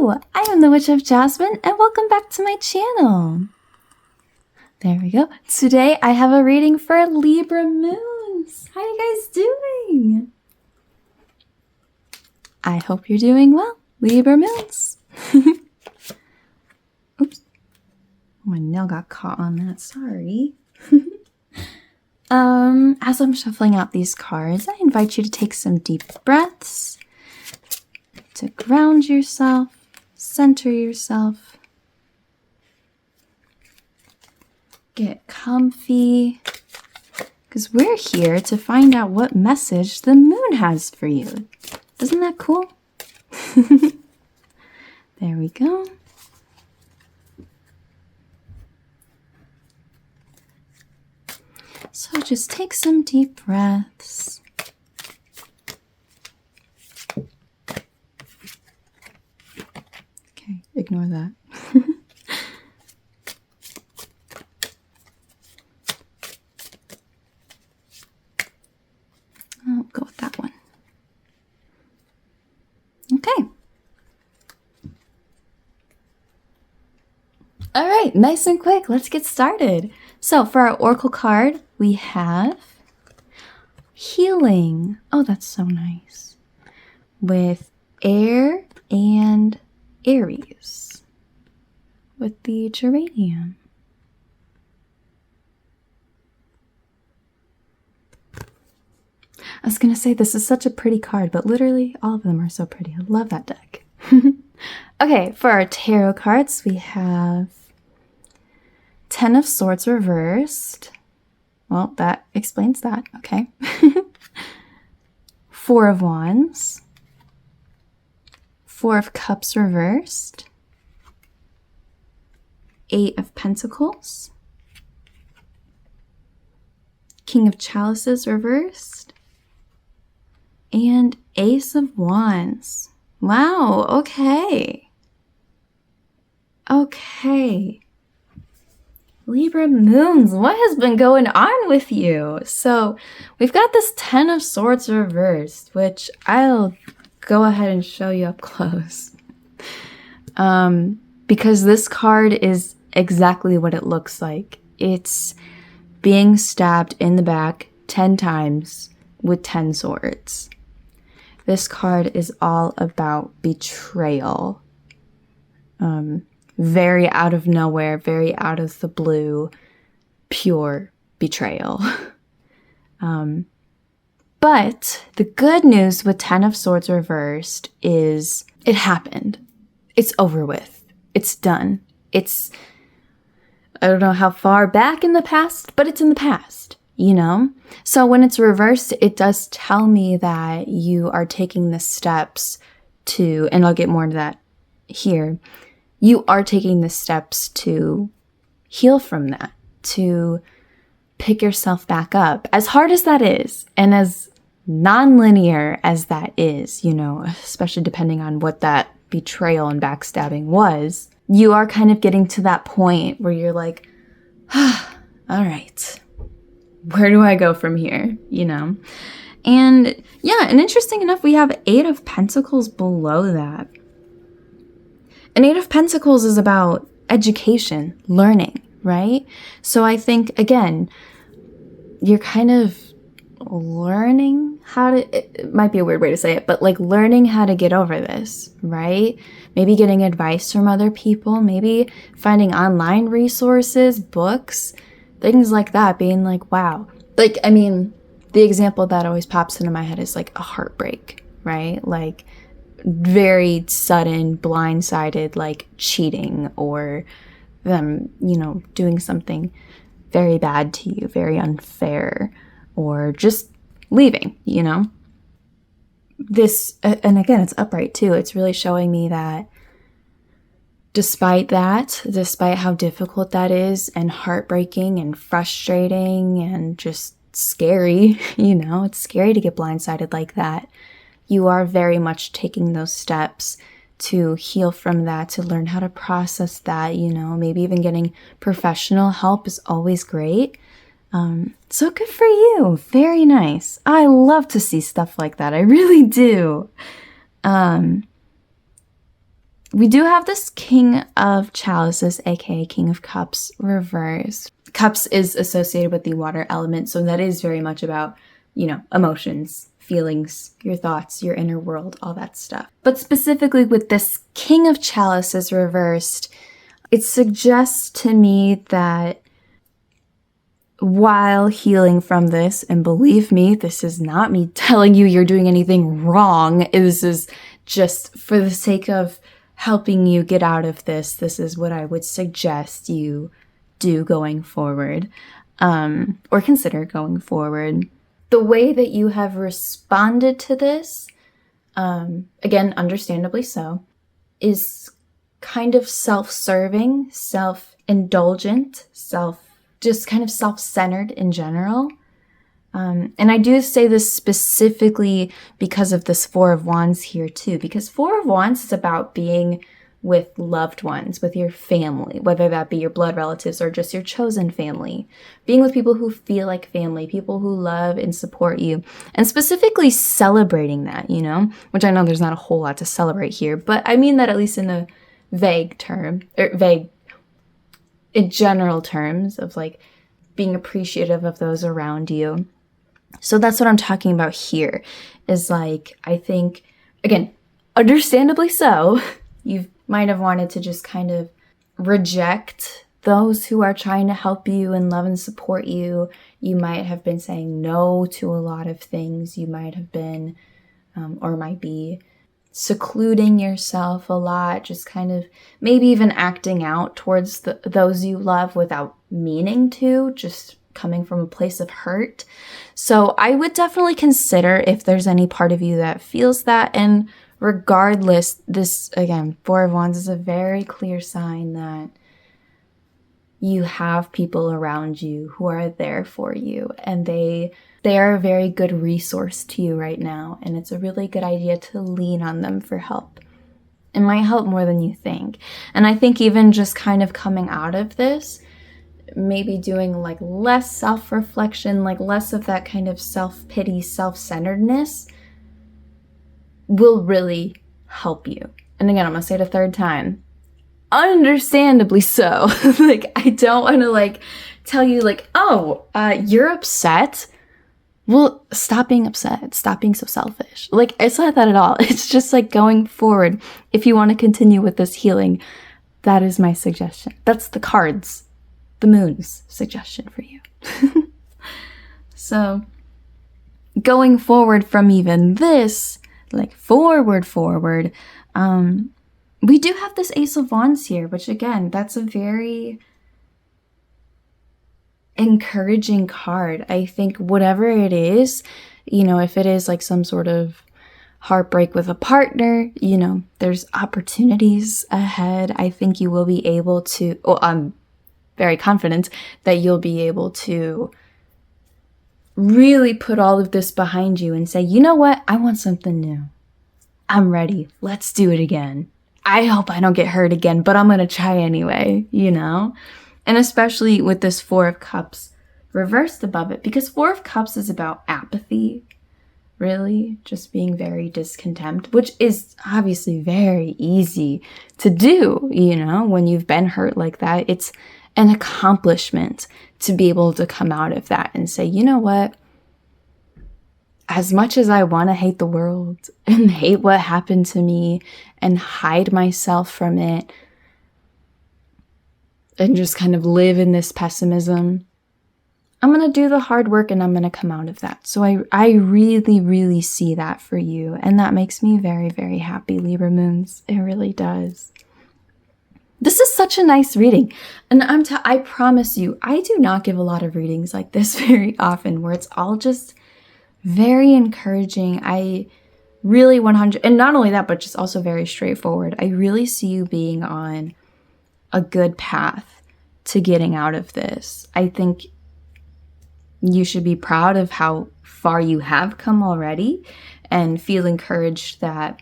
Hello, I am the Witch of Jasmine and welcome back to my channel. There we go. Today I have a reading for Libra moons. How are you guys doing? I hope you're doing well, Libra moons. Oops. My nail got caught on that, sorry. As I'm shuffling out these cards, I invite you to take some deep breaths to ground yourself, center yourself, get comfy, because we're here to find out what message the moon has for you. Isn't that cool? There we go. So just take some deep breaths. Okay, ignore that. I'll go with that one. Okay. All right, nice and quick. Let's get started. So for our oracle card, we have healing. Oh, that's so nice. With air and Aries. With the geranium. I was going to say this is such a pretty card, but literally all of them are so pretty. I love that deck. Okay, for our tarot cards, we have Ten of Swords reversed. Well, that explains that. Okay. Four of Wands. Four of Cups reversed. Eight of Pentacles. King of Chalices reversed. And Ace of Wands. Wow, okay. Okay. Libra moons, what has been going on with you? So we've got this Ten of Swords reversed, which I'll go ahead and show you up close. Because this card is exactly what it looks like. It's being stabbed in the back 10 times with 10 swords. This card is all about betrayal. Very out of nowhere, very out of the blue, pure betrayal. But the good news with Ten of Swords reversed is it happened. It's over with. It's done. It's, I don't know how far back in the past, but it's in the past, you know? So when it's reversed, it does tell me that you are taking the steps to, and I'll get more into that here, you are taking the steps to heal from that, to pick yourself back up. As hard as that is, and as non-linear as that is, you know, especially depending on what that betrayal and backstabbing was, you are kind of getting to that point where you're like, all right, where do I go from here, you know? And yeah, and interesting enough, we have Eight of Pentacles below that. And Eight of Pentacles is about education, learning, right? So I think, again, you're kind of learning how to, it might be a weird way to say it, but like learning how to get over this, right? Maybe getting advice from other people, maybe finding online resources, books, things like that, being like, wow. Like, I mean, the example that always pops into my head is like a heartbreak, right? Like, very sudden, blindsided, like cheating or them, you know, doing something very bad to you, very unfair, or just leaving, you know? This, and again, it's upright too. It's really showing me that despite that, despite how difficult that is and heartbreaking and frustrating and just scary, you know, it's scary to get blindsided like that. You are very much taking those steps to heal from that, to learn how to process that, you know, maybe even getting professional help is always great. So good for you. Very nice. I love to see stuff like that. I really do. we do have this King of Chalices, aka King of Cups, reversed. Cups is associated with the water element, so that is very much about, emotions, feelings, your thoughts, your inner world, all that stuff. But specifically with this King of Chalices reversed, it suggests to me that while healing from this, and believe me, this is not me telling you you're doing anything wrong, this is just for the sake of helping you get out of this, this is what I would suggest you do going forward, or consider going forward. The way that you have responded to this, again, understandably so, is kind of self-serving, self-indulgent, just kind of self-centered in general. And I do say this specifically because of this Four of Wands here too, because Four of Wands is about being with loved ones, with your family, whether that be your blood relatives or just your chosen family, being with people who feel like family, people who love and support you, and specifically celebrating that, which I know there's not a whole lot to celebrate here, but I mean that at least in a vague term, or vague in general terms of like being appreciative of those around you. So that's what I'm talking about here, is like, I think, again, understandably so, you might have wanted to just kind of reject those who are trying to help you and love and support you. You might have been saying no to a lot of things. You might have been, or might be, secluding yourself a lot, just kind of maybe even acting out towards those you love without meaning to, just coming from a place of hurt. So I would definitely consider if there's any part of you that feels that. And regardless, this, again, Four of Wands is a very clear sign that you have people around you who are there for you, and they are a very good resource to you right now, and it's a really good idea to lean on them for help. It might help more than you think. And I think even just kind of coming out of this, maybe doing like less self-reflection, like less of that kind of self-pity, self-centeredness will really help you. And again, I'm gonna say it a third time. Understandably so. Like, I don't want to like tell you like, oh, you're upset. Well, stop being upset. Stop being so selfish. Like, it's not that at all. It's just like going forward. If you want to continue with this healing, that is my suggestion. That's the cards, the moon's suggestion for you. So going forward from even this, like forward, we do have this Ace of Wands here, which again, that's a very encouraging card. I think whatever it is, if it is like some sort of heartbreak with a partner, there's opportunities ahead. I think you will be able to, I'm very confident that you'll be able to really put all of this behind you and say, you know what? I want something new. I'm ready. Let's do it again. I hope I don't get hurt again, but I'm going to try anyway, And especially with this Four of Cups reversed above it, because Four of Cups is about apathy, really, just being very discontent, which is obviously very easy to do, when you've been hurt like that. It's an accomplishment to be able to come out of that and say, you know what? As much as I want to hate the world and hate what happened to me and hide myself from it and just kind of live in this pessimism, I'm going to do the hard work and I'm going to come out of that. So I really, really see that for you. And that makes me very, very happy, Libra Moons. It really does. This is such a nice reading. And I promise you, I do not give a lot of readings like this very often, where it's all just very encouraging. I really 100, and not only that, but just also very straightforward. I really see you being on a good path to getting out of this. I think you should be proud of how far you have come already and feel encouraged that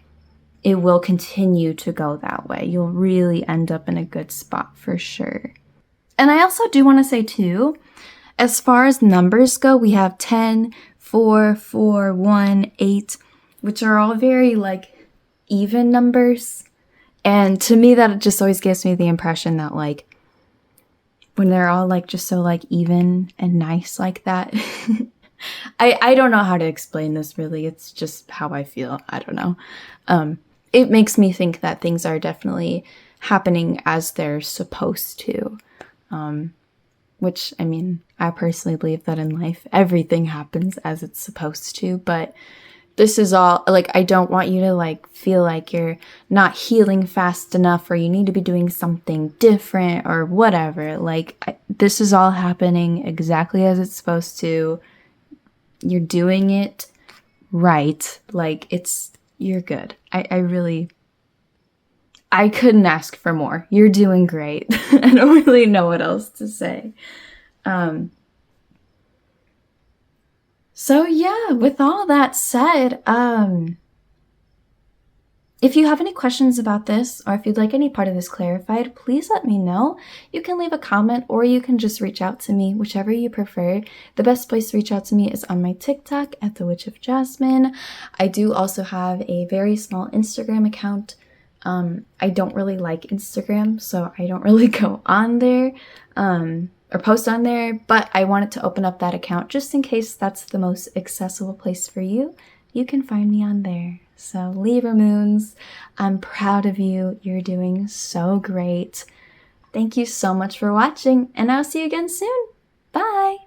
it will continue to go that way. You'll really end up in a good spot for sure. And I also do want to say too, as far as numbers go, we have 10, 4, 4, 1, 8, which are all very like even numbers. And to me, that just always gives me the impression that, like, when they're all, like, just so, like, even and nice like that. I don't know how to explain this, really. It's just how I feel. I don't know. It makes me think that things are definitely happening as they're supposed to. Which, I mean, I personally believe that in life, everything happens as it's supposed to. But this is all, like, I don't want you to, like, feel like you're not healing fast enough or you need to be doing something different or whatever. Like, this is all happening exactly as it's supposed to. You're doing it right. Like, you're good. I couldn't ask for more. You're doing great. I don't really know what else to say. So yeah, with all that said, if you have any questions about this, or if you'd like any part of this clarified, please let me know. You can leave a comment, or you can just reach out to me, whichever you prefer. The best place to reach out to me is on my TikTok at The Witch of Jasmine. I do also have a very small Instagram account. I don't really like Instagram, so I don't really go on there, or post on there, but I wanted to open up that account just in case that's the most accessible place for you. You can find me on there. So Libra Moons, I'm proud of you. You're doing so great. Thank you so much for watching, and I'll see you again soon. Bye!